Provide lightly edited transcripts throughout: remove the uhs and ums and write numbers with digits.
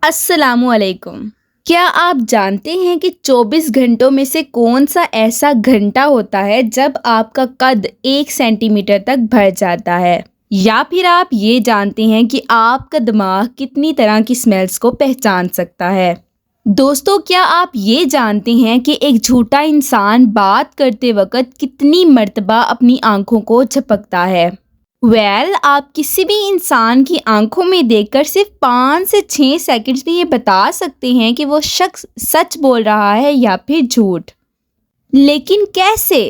السلام علیکم۔ کیا آپ جانتے ہیں کہ 24 گھنٹوں میں سے کون سا ایسا گھنٹہ ہوتا ہے جب آپ کا قد 1 سینٹی میٹر تک بڑھ جاتا ہے؟ یا پھر آپ یہ جانتے ہیں کہ آپ کا دماغ کتنی طرح کی سمیلز کو پہچان سکتا ہے؟ دوستو، کیا آپ یہ جانتے ہیں کہ ایک جھوٹا انسان بات کرتے وقت کتنی مرتبہ اپنی آنکھوں کو جھپکتا ہے؟ آپ کسی بھی انسان کی آنکھوں میں دیکھ کر صرف 5 سے 6 سیکنڈز میں یہ بتا سکتے ہیں کہ وہ شخص سچ بول رہا ہے یا پھر جھوٹ۔ لیکن کیسے؟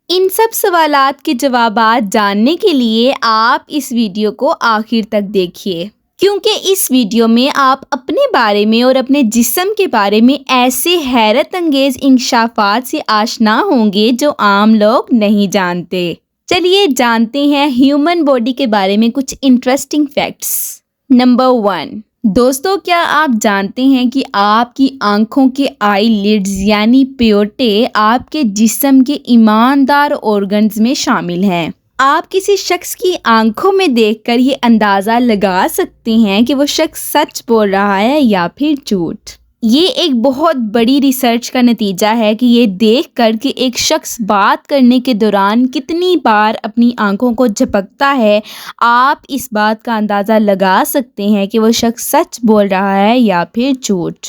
ان سب سوالات کے جوابات جاننے کے لیے آپ اس ویڈیو کو آخر تک دیکھیے، کیونکہ اس ویڈیو میں آپ اپنے بارے میں اور اپنے جسم کے بارے میں ایسے حیرت انگیز انکشافات سے آشنا ہوں گے جو عام لوگ نہیں جانتے۔ چلیے جانتے ہیں ہیومن باڈی کے بارے میں کچھ انٹرسٹنگ فیکٹس۔ نمبر 1، دوستو، کیا آپ جانتے ہیں کہ آپ کی آنکھوں کے آئی لیڈز یعنی پیوٹے آپ کے جسم کے ایماندار آرگنز میں شامل ہیں؟ آپ کسی شخص کی آنکھوں میں دیکھ کر یہ اندازہ لگا سکتے ہیں کہ وہ شخص سچ بول رہا ہے یا پھر جھوٹ۔ یہ ایک بہت بڑی ریسرچ کا نتیجہ ہے کہ یہ دیکھ کر کہ ایک شخص بات کرنے کے دوران کتنی بار اپنی آنکھوں کو جھپکتا ہے، آپ اس بات کا اندازہ لگا سکتے ہیں کہ وہ شخص سچ بول رہا ہے یا پھر جھوٹ۔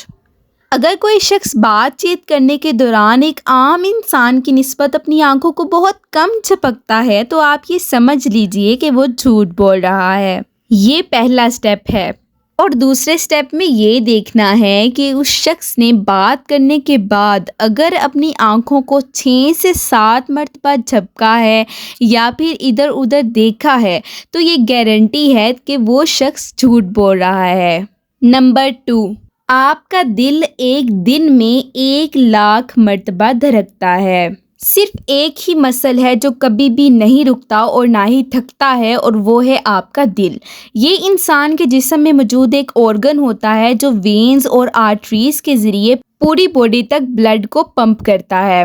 اگر کوئی شخص بات چیت کرنے کے دوران ایک عام انسان کی نسبت اپنی آنکھوں کو بہت کم جھپکتا ہے تو آپ یہ سمجھ لیجئے کہ وہ جھوٹ بول رہا ہے۔ یہ پہلا سٹیپ ہے۔ اور دوسرے سٹیپ میں یہ دیکھنا ہے کہ اس شخص نے بات کرنے کے بعد اگر اپنی آنکھوں کو 6 سے 7 مرتبہ جھپکا ہے یا پھر ادھر ادھر دیکھا ہے تو یہ گارنٹی ہے کہ وہ شخص جھوٹ بول رہا ہے۔ نمبر 2، آپ کا دل ایک دن میں 1,00,000 مرتبہ دھڑکتا ہے۔ صرف ایک ہی مسل ہے جو کبھی بھی نہیں رکتا اور نہ ہی تھکتا ہے، اور وہ ہے آپ کا دل۔ یہ انسان کے جسم میں موجود ایک آرگن ہوتا ہے جو وینز اور آرٹریز کے ذریعے پوری باڈی تک بلڈ کو پمپ کرتا ہے۔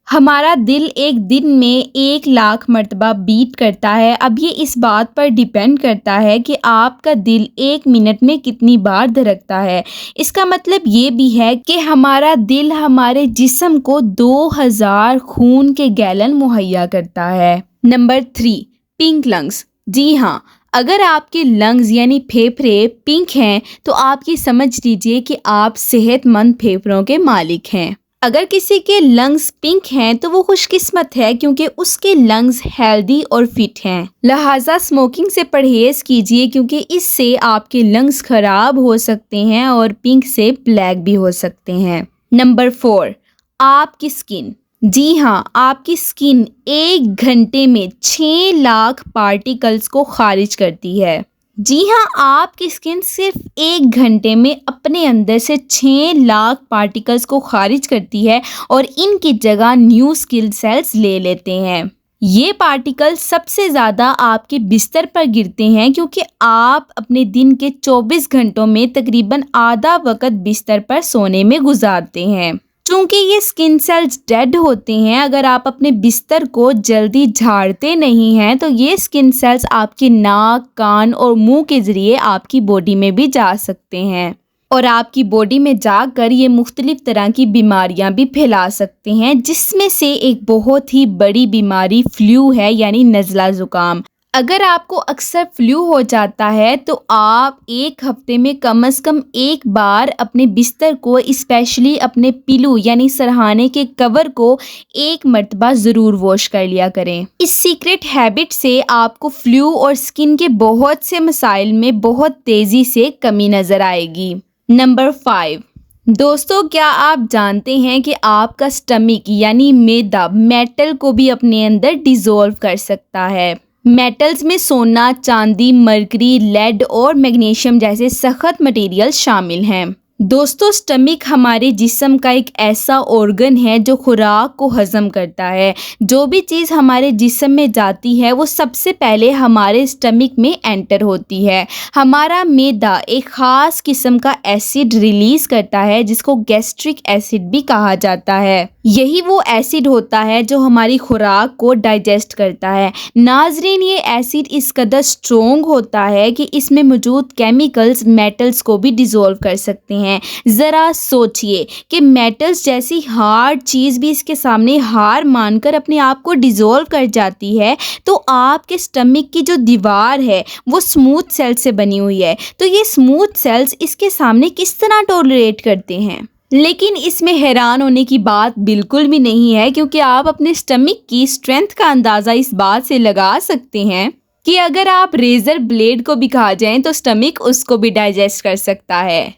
ہمارا دل ایک دن میں 1,00,000 مرتبہ بیٹ کرتا ہے۔ اب یہ اس بات پر ڈیپینڈ کرتا ہے کہ آپ کا دل 1 منٹ میں کتنی بار دھڑکتا ہے۔ اس کا مطلب یہ بھی ہے کہ ہمارا دل ہمارے جسم کو 2000 خون کے گیلن مہیا کرتا ہے۔ Number 3، pink lungs. جی ہاں، اگر آپ کے لنگز یعنی پھیپھڑے پنک ہیں تو آپ یہ سمجھ لیجئے کہ آپ صحت مند پھیپھڑوں کے مالک ہیں۔ اگر کسی کے لنگز پنک ہیں تو وہ خوش قسمت ہے، کیونکہ اس کے لنگز ہیلدی اور فٹ ہیں۔ لہٰذا اسموکنگ سے پرہیز کیجیے، کیونکہ اس سے آپ کے لنگز خراب ہو سکتے ہیں اور پنک سے بلیک بھی ہو سکتے ہیں۔ نمبر 4، آپ کی سکن۔ جی ہاں، آپ کی سکن 1 گھنٹے میں 6,00,000 پارٹیکلز کو خارج کرتی ہے۔ جی ہاں، آپ کی سکن صرف 1 گھنٹے میں اپنے اندر سے 6,00,000 پارٹیکلز کو خارج کرتی ہے اور ان کی جگہ نیو سکن سیلز لے لیتے ہیں۔ یہ پارٹیکل سب سے زیادہ آپ کے بستر پر گرتے ہیں، کیونکہ آپ اپنے دن کے 24 گھنٹوں میں تقریباً آدھا وقت بستر پر سونے میں گزارتے ہیں۔ چونکہ یہ سکن سیلز ڈیڈ ہوتے ہیں، اگر آپ اپنے بستر کو جلدی جھاڑتے نہیں ہیں تو یہ سکن سیلز آپ کے ناک، کان اور منہ کے ذریعے آپ کی باڈی میں بھی جا سکتے ہیں، اور آپ کی باڈی میں جا کر یہ مختلف طرح کی بیماریاں بھی پھیلا سکتے ہیں، جس میں سے ایک بہت ہی بڑی بیماری فلو ہے، یعنی نزلہ زکام۔ اگر آپ کو اکثر فلو ہو جاتا ہے تو آپ 1 ہفتے میں کم از کم 1 بار اپنے بستر کو، اسپیشلی اپنے پلو یعنی سرہانے کے کور کو 1 مرتبہ ضرور واش کر لیا کریں۔ اس سیکرٹ ہیبٹ سے آپ کو فلو اور سکن کے بہت سے مسائل میں بہت تیزی سے کمی نظر آئے گی۔ نمبر 5، دوستو، کیا آپ جانتے ہیں کہ آپ کا سٹمک یعنی معدہ میٹل کو بھی اپنے اندر ڈیزولو کر سکتا ہے؟ میٹلز میں سونا، چاندی، مرکری، لیڈ اور میگنیشیم جیسے سخت مٹیریل شامل ہیں۔ دوستو، سٹمک ہمارے جسم کا ایک ایسا آرگن ہے جو خوراک کو ہضم کرتا ہے۔ جو بھی چیز ہمارے جسم میں جاتی ہے وہ سب سے پہلے ہمارے سٹمک میں انٹر ہوتی ہے۔ ہمارا معدہ ایک خاص قسم کا ایسڈ ریلیز کرتا ہے جس کو گیسٹرک ایسڈ بھی کہا جاتا ہے۔ یہی وہ ایسڈ ہوتا ہے جو ہماری خوراک کو ڈائجسٹ کرتا ہے۔ ناظرین، یہ ایسڈ اس قدر اسٹرونگ ہوتا ہے کہ اس میں موجود کیمیکلز میٹلز کو بھی ڈیزولو کر سکتے ہیں۔ ذرا سوچئے کہ میٹلز جیسی ہارڈ چیز بھی اس کے سامنے ہار مان کر اپنے آپ کو ڈیزولو کر جاتی ہے، تو آپ کے اسٹمک کی جو دیوار ہے وہ اسموتھ سیل سے بنی ہوئی ہے، تو یہ اسموتھ سیلز اس کے سامنے کس طرح ٹولریٹ کرتے ہیں؟ لیکن اس میں حیران ہونے کی بات بالکل بھی نہیں ہے، کیونکہ آپ اپنے اسٹمک کی اسٹرینتھ کا اندازہ اس بات سے لگا سکتے ہیں کہ اگر آپ ریزر بلیڈ کو بھی کھا جائیں تو اسٹمک اس کو بھی ڈائجسٹ کر سکتا ہے۔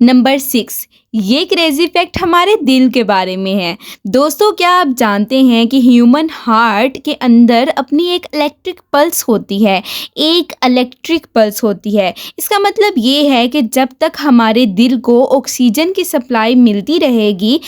نمبر 6، یہ کریزی فیکٹ ہمارے دل کے بارے میں ہے۔ دوستو، کیا آپ جانتے ہیں کہ ہیومن ہارٹ کے اندر اپنی ایک الیکٹرک پلس ہوتی ہے؟ اس کا مطلب یہ ہے کہ جب تک ہمارے دل کو آکسیجن کی سپلائی ملتی رہے گی،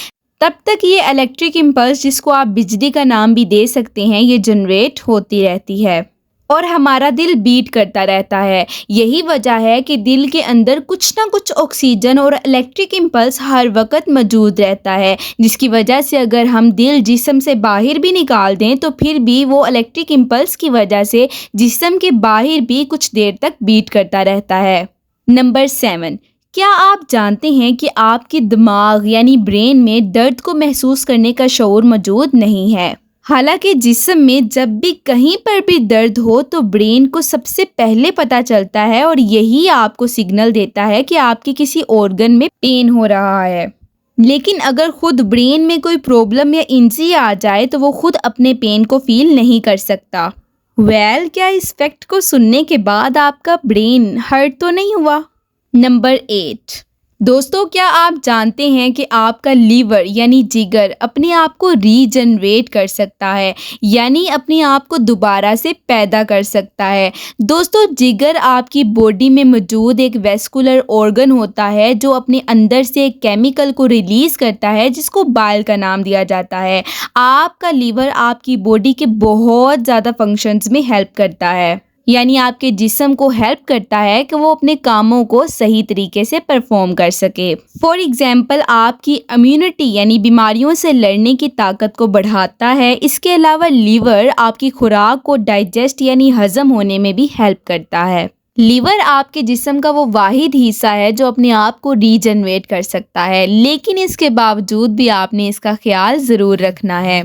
تب تک یہ الیکٹرک امپلس، جس کو آپ بجلی کا نام بھی دے سکتے ہیں، یہ جنریٹ ہوتی رہتی ہے اور ہمارا دل بیٹ کرتا رہتا ہے۔ یہی وجہ ہے کہ دل کے اندر کچھ نہ کچھ آکسیجن اور الیکٹرک امپلس ہر وقت موجود رہتا ہے، جس کی وجہ سے اگر ہم دل جسم سے باہر بھی نکال دیں تو پھر بھی وہ الیکٹرک امپلس کی وجہ سے جسم کے باہر بھی کچھ دیر تک بیٹ کرتا رہتا ہے۔ نمبر 7، کیا آپ جانتے ہیں کہ آپ کے دماغ یعنی برین میں درد کو محسوس کرنے کا شعور موجود نہیں ہے؟ حالانکہ جسم میں جب بھی کہیں پر بھی درد ہو تو برین کو سب سے پہلے پتہ چلتا ہے اور یہی آپ کو سگنل دیتا ہے کہ آپ کے کسی آرگن میں پین ہو رہا ہے۔ لیکن اگر خود برین میں کوئی پرابلم یا انجری آ جائے تو وہ خود اپنے پین کو فیل نہیں کر سکتا۔ کیا اس فیکٹ کو سننے کے بعد آپ کا برین ہرٹ تو نہیں ہوا؟ نمبر 8، دوستو، کیا آپ جانتے ہیں کہ آپ کا لیور یعنی جگر اپنے آپ کو ری جنریٹ کر سکتا ہے، یعنی اپنے آپ کو دوبارہ سے پیدا کر سکتا ہے؟ دوستو، جگر آپ کی باڈی میں موجود ایک ویسکولر آرگن ہوتا ہے جو اپنے اندر سے ایک کیمیکل کو ریلیز کرتا ہے جس کو بائل کا نام دیا جاتا ہے۔ آپ کا لیور آپ کی باڈی کے بہت زیادہ فنکشنز میں ہیلپ کرتا ہے، یعنی آپ کے جسم کو ہیلپ کرتا ہے کہ وہ اپنے کاموں کو صحیح طریقے سے پرفارم کر سکے۔ فار ایگزامپل، آپ کی امیونٹی یعنی بیماریوں سے لڑنے کی طاقت کو بڑھاتا ہے۔ اس کے علاوہ لیور آپ کی خوراک کو ڈائجسٹ یعنی ہضم ہونے میں بھی ہیلپ کرتا ہے۔ لیور آپ کے جسم کا وہ واحد حصہ ہے جو اپنے آپ کو ری جنریٹ کر سکتا ہے، لیکن اس کے باوجود بھی آپ نے اس کا خیال ضرور رکھنا ہے۔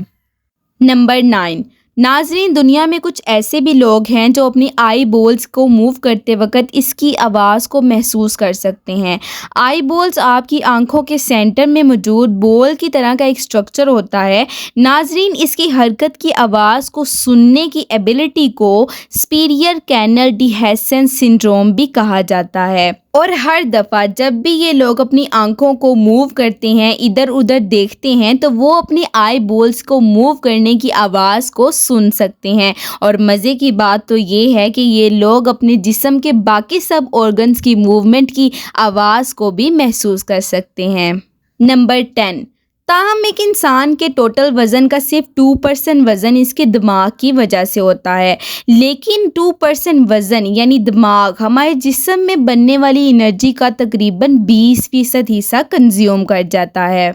نمبر 9، ناظرین، دنیا میں کچھ ایسے بھی لوگ ہیں جو اپنی آئی بولز کو موو کرتے وقت اس کی آواز کو محسوس کر سکتے ہیں۔ آئی بولز آپ کی آنکھوں کے سینٹر میں موجود بول کی طرح کا ایک اسٹرکچر ہوتا ہے۔ ناظرین، اس کی حرکت کی آواز کو سننے کی ایبلٹی کو سپیریئر کینل ڈیہیسنس سنڈروم بھی کہا جاتا ہے، اور ہر دفعہ جب بھی یہ لوگ اپنی آنکھوں کو موو کرتے ہیں، ادھر ادھر دیکھتے ہیں، تو وہ اپنی آئی بولز کو موو کرنے کی آواز کو سن سکتے ہیں۔ اور مزے کی بات تو یہ ہے کہ یہ لوگ اپنے جسم کے باقی سب آرگنز کی موومنٹ کی آواز کو بھی محسوس کر سکتے ہیں۔ نمبر 10، تاہم ایک انسان کے ٹوٹل وزن کا صرف 2% وزن اس کے دماغ کی وجہ سے ہوتا ہے، لیکن 2% وزن یعنی دماغ ہمارے جسم میں بننے والی انرجی کا تقریباً 20% حصہ کنزیوم کر جاتا ہے۔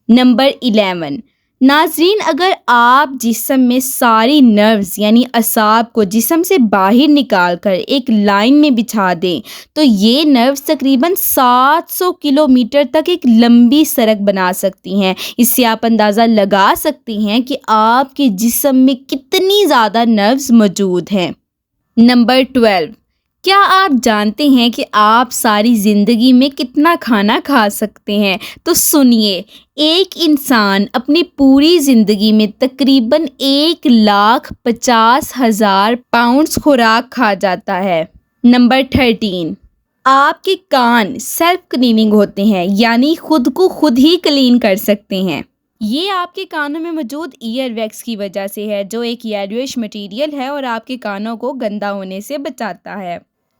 نمبر 11، ناظرین، اگر آپ جسم میں ساری نروز یعنی اعصاب کو جسم سے باہر نکال کر ایک لائن میں بچھا دیں تو یہ نروز تقریباً 700 کلومیٹر تک ایک لمبی سڑک بنا سکتی ہیں۔ اس سے آپ اندازہ لگا سکتے ہیں کہ آپ کے جسم میں کتنی زیادہ نروز موجود ہیں۔ نمبر 12، کیا آپ جانتے ہیں کہ آپ ساری زندگی میں کتنا کھانا کھا سکتے ہیں؟ تو سنیے، ایک انسان اپنی پوری زندگی میں تقریباً 1,50,000 پاؤنڈز خوراک کھا جاتا ہے۔ نمبر 13، آپ کے کان سیلف کلیننگ ہوتے ہیں، یعنی خود کو خود ہی کلین کر سکتے ہیں۔ یہ آپ کے کانوں میں موجود ایئر ویکس کی وجہ سے ہے، جو ایک یلوئش مٹیریل ہے اور آپ کے کانوں کو گندا ہونے سے بچاتا ہے۔